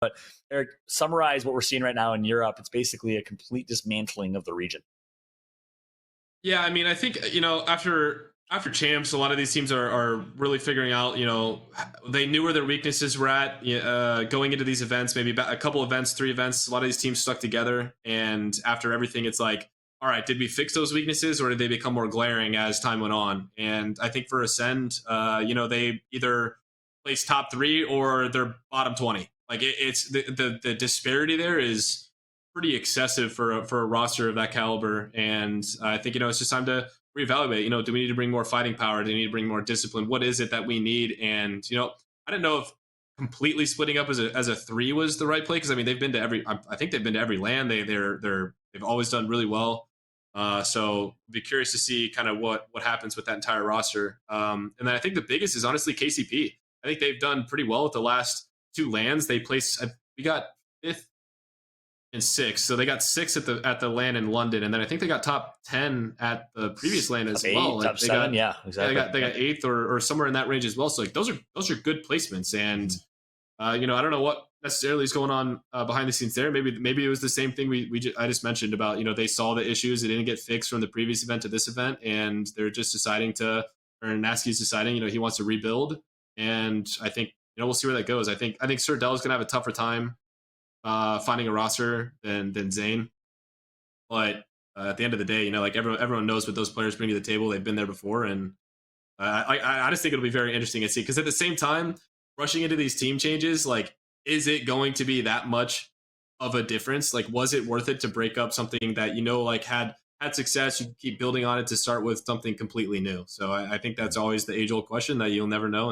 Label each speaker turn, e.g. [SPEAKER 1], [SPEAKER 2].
[SPEAKER 1] But Eric, summarize what we're seeing right now in Europe. It's basically a complete dismantling of the region.
[SPEAKER 2] Yeah, I mean, I think, after champs, a lot of these teams are really figuring out, they knew where their weaknesses were at going into these events, maybe a couple events, 3 events. A lot of these teams stuck together. And after everything, it's like, all right, did we fix those weaknesses or did they become more glaring as time went on? And I think for Ascend, they either place top 3 or they're bottom 20. Like it's the disparity there is pretty excessive for a roster of that caliber. And I think, it's just time to reevaluate. Do we need to bring more fighting power? Do we need to bring more discipline? What is it that we need? And I didn't know if completely splitting up as a 3 was the right play, because I mean they've been to every. I think they've been to every LAN. They've always done really well. So be curious to see kind of what happens with that entire roster. And then I think the biggest is honestly KCP. I think they've done pretty well with the last 2 LANs. They placed. We got 5th and 6th, so they got 6th at the LAN in London, and then I think they got top 10 at the previous LAN as well.
[SPEAKER 1] Top 7, yeah, exactly.
[SPEAKER 2] They got 8th or somewhere in that range as well. So like those are good placements, and I don't know what necessarily is going on behind the scenes there. Maybe it was the same thing I just mentioned about they saw the issues, it didn't get fixed from the previous event to this event, and they're just deciding or Nasky's deciding he wants to rebuild, and I think we'll see where that goes. I think Sir Dell's gonna have a tougher time finding a roster than Zane, but at the end of the day, like everyone knows what those players bring to the table. They've been there before, and I just think it'll be very interesting to see, because at the same time, rushing into these team changes, like, is it going to be that much of a difference? Like, was it worth it to break up something that like had success? You can keep building on it to start with something completely new. So I think that's always the age-old question that you'll never know